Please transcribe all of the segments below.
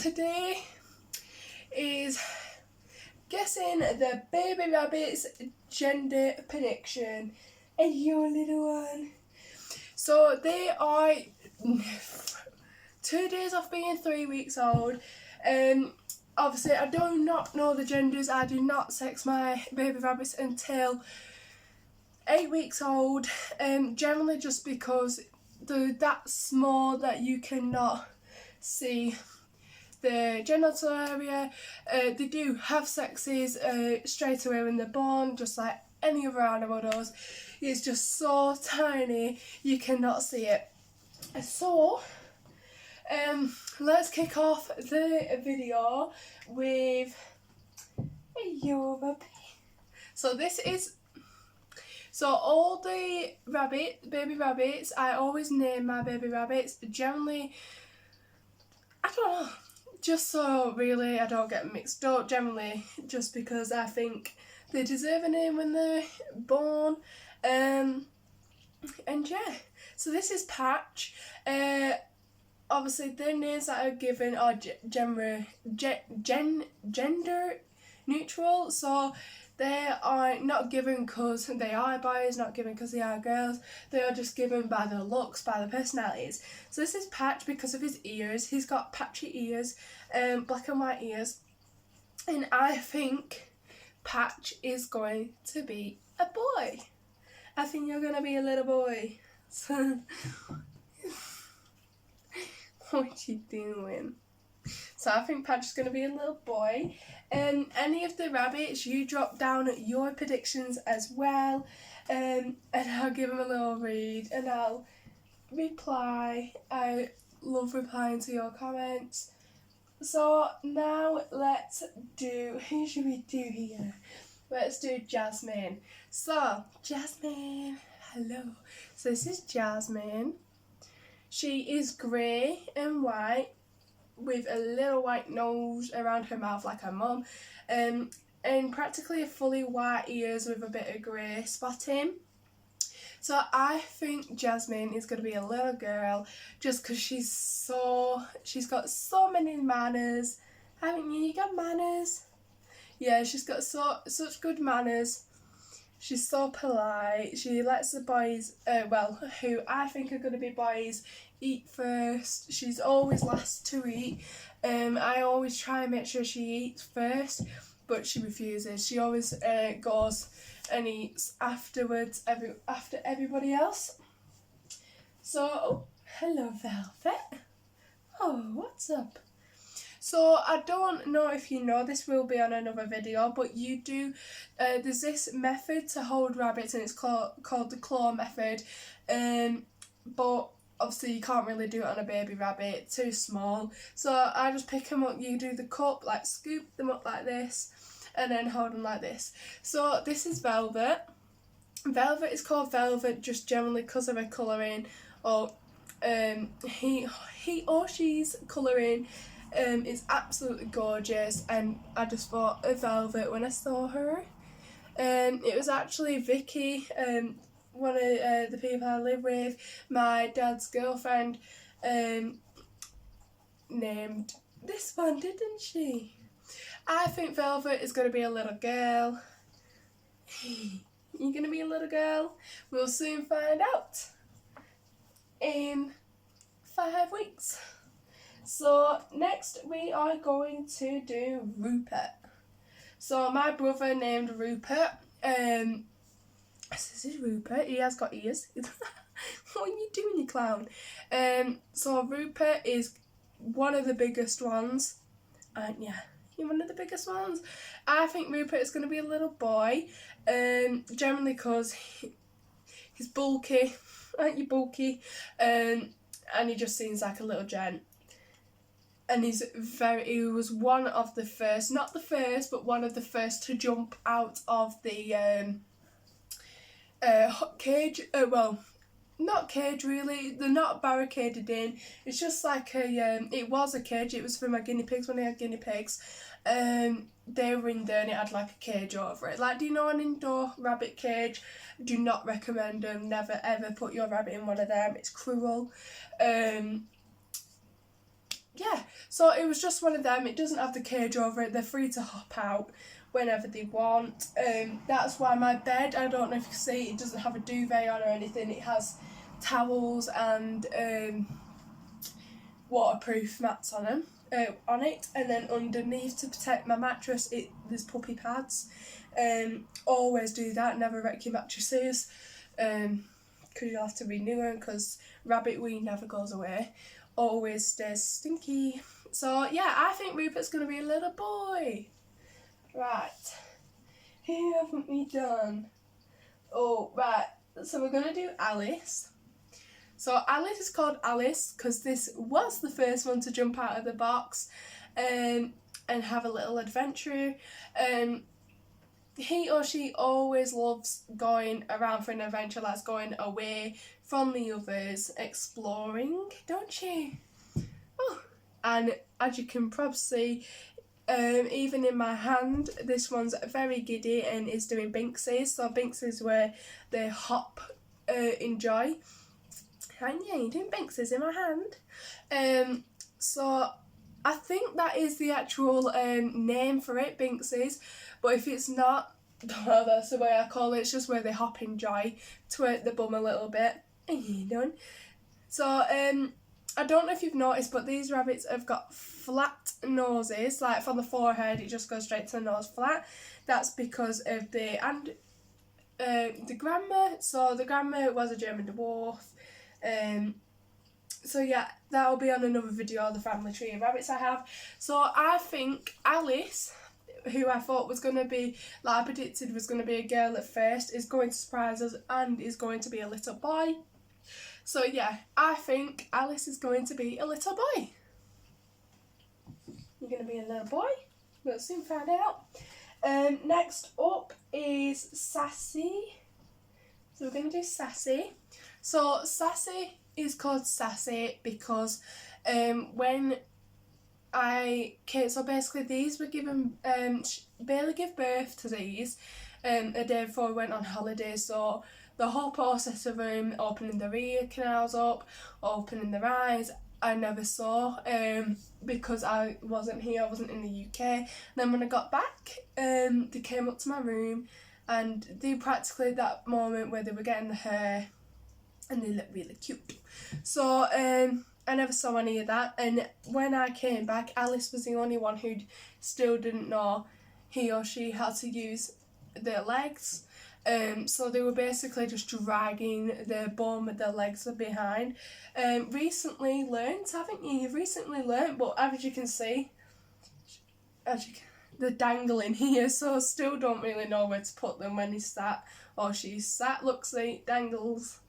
today is guessing the baby rabbit's gender prediction. And your little one. So they are 2 days off being 3 weeks old. Obviously I do not know the genders. I do not sex my baby rabbits until 8 weeks old. Generally just because they're that small that you cannot see the genital area. They do have sexes straight away when they're born, just like any other animal does. It's just so tiny you cannot see it. So let's kick off the video with your baby. So all the baby rabbits, I always name my baby rabbits. Generally, I don't know, just so really I don't get mixed up. Generally, just because I think they deserve a name when they're born. And yeah, so this is Patch. Obviously the names that are given are gender neutral, so they are not given because they are boys, not given because they are girls. They are just given by their looks, by their personalities. So this is Patch because of his ears. He's got patchy ears, black and white ears, and I think Patch is going to be a boy. I think you're going to be a little boy. So what you doing? So I think Patch is going to be a little boy. Any of the rabbits, you drop down your predictions as well, and I'll give them a little read and I'll reply. I love replying to your comments. So now let's do, who should we do here? Let's do Jasmine. So Jasmine, hello. So this is Jasmine. She is grey and white with a little white nose around her mouth like her mum, and practically fully white ears with a bit of grey spotting. So I think Jasmine is going to be a little girl just because she's got so many manners. Haven't you? You got manners? Yeah, she's got such good manners. She's so polite. She lets the boys, who I think are going to be boys, eat first. She's always last to eat. I always try and make sure she eats first, but she refuses. She always goes and eats afterwards, after everybody else. So, hello Velvet. Oh, what's up? So I don't know if you know, this will be on another video, but you do, there's this method to hold rabbits and it's called the claw method, but obviously you can't really do it on a baby rabbit, too small. So I just pick them up, you do the cup, like scoop them up like this and then hold them like this. So this is Velvet. Velvet is called Velvet just generally because of her colouring, or he or she's colouring. Is absolutely gorgeous, and I just thought of Velvet when I saw her. It was actually Vicky, one of the people I live with, my dad's girlfriend, named this one, didn't she? I think Velvet is going to be a little girl. You're going to be a little girl? We'll soon find out in 5 weeks. So next we are going to do Rupert. So my brother named Rupert. This is Rupert. He has got ears. What are you doing, you clown? So Rupert is one of the biggest ones, aren't you? You're one of the biggest ones. I think Rupert is going to be a little boy. Generally because he's bulky. Aren't you bulky? And he just seems like a little gent. And he was one of the first, not the first, but one of the first to jump out of the cage. Well, not cage really, they're not barricaded in. It's just like it was a cage, it was for my guinea pigs when I had guinea pigs. They were in there and it had like a cage over it. Like, do you know an indoor rabbit cage? Do not recommend them, never ever put your rabbit in one of them, it's cruel. yeah, so it was just one of them. It doesn't have the cage over it. They're free to hop out whenever they want. That's why my bed, I don't know if you can see, it doesn't have a duvet on or anything. It has towels and waterproof mats on it, and then underneath to protect my mattress, there's puppy pads. Always do that. Never wreck your mattresses, because you'll have to renew them, because rabbit wee never goes away. Always stays stinky. So yeah, I think Rupert's going to be a little boy. Right, who haven't we done? Oh, right, so we're going to do Alice. So Alice is called Alice because this was the first one to jump out of the box and have a little adventure. He or she always loves going around for an adventure, that's going away from the others, exploring, don't you? Oh. And as you can probably see, even in my hand, this one's very giddy and is doing Binksies. So Binksies where they hop in joy. And yeah, you're doing Binksies in my hand. So I think that is the actual name for it, Binksies. But if it's not, well, that's the way I call it. It's just where they hop in joy, twerk the bum a little bit, and you're done. So I don't know if you've noticed, but these rabbits have got flat noses. Like from the forehead, it just goes straight to the nose flat. That's because of the grandma. So the grandma was a German dwarf. So yeah, that'll be on another video, the family tree of rabbits I have. So I think Alice, who I thought was going to be, like I predicted was going to be a girl at first, is going to surprise us and is going to be a little boy. So yeah, I think Alice is going to be a little boy. You're going to be a little boy? We'll soon find out. Next up is Sassy. So we're going to do Sassy. So Sassy is called Sassy because when so basically these were given, Bailey gave birth to these a day before we went on holiday, so the whole process of opening their ear canals up, opening their eyes, I never saw because I wasn't here, I wasn't in the UK. And then when I got back, they came up to my room and they practically that moment where they were getting the hair and they looked really cute. So I never saw any of that, and when I came back, Alice was the only one who still didn't know he or she had to use their legs. So they were basically just dragging their bum with their legs behind. Recently learnt, haven't you? You've recently learnt, but as you can see, they're dangling here, so still don't really know where to put them when he's sat or she's sat. Looks like dangles.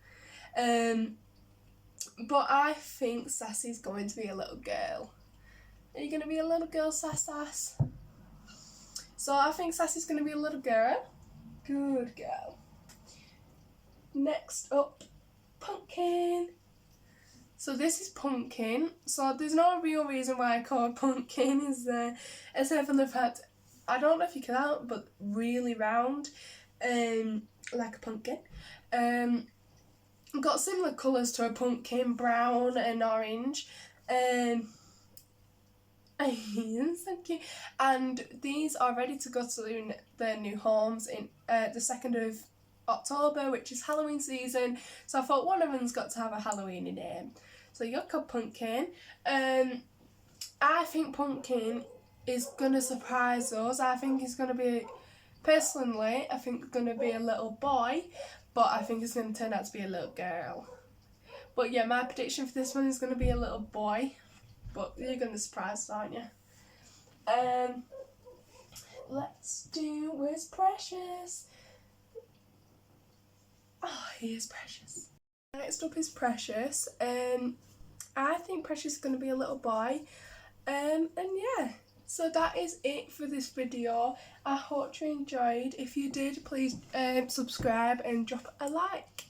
But I think Sassy's going to be a little girl. Are you going to be a little girl, Sass? So I think Sassy's going to be a little girl. Good girl. Next up, Pumpkin. So this is Pumpkin. So there's no real reason why I call it Pumpkin, is there? Except for the fact, I don't know if you can tell, but really round, like a pumpkin. Got similar colours to a pumpkin, brown and orange. So cute. And these are ready to go to their new homes in the 2nd of October, which is Halloween season. So I thought one of them's got to have a Halloweeny name. So you're called Pumpkin. I think Pumpkin is going to surprise us. I think he's going to be, personally, I think going to be a little boy. But I think it's going to turn out to be a little girl. But yeah, my prediction for this one is going to be a little boy. But you're going to surprise us, aren't you? Let's do, where's Precious? Oh, he is Precious. Next up is Precious. I think Precious is going to be a little boy. And yeah. So that is it for this video. I hope you enjoyed. If you did, please subscribe and drop a like.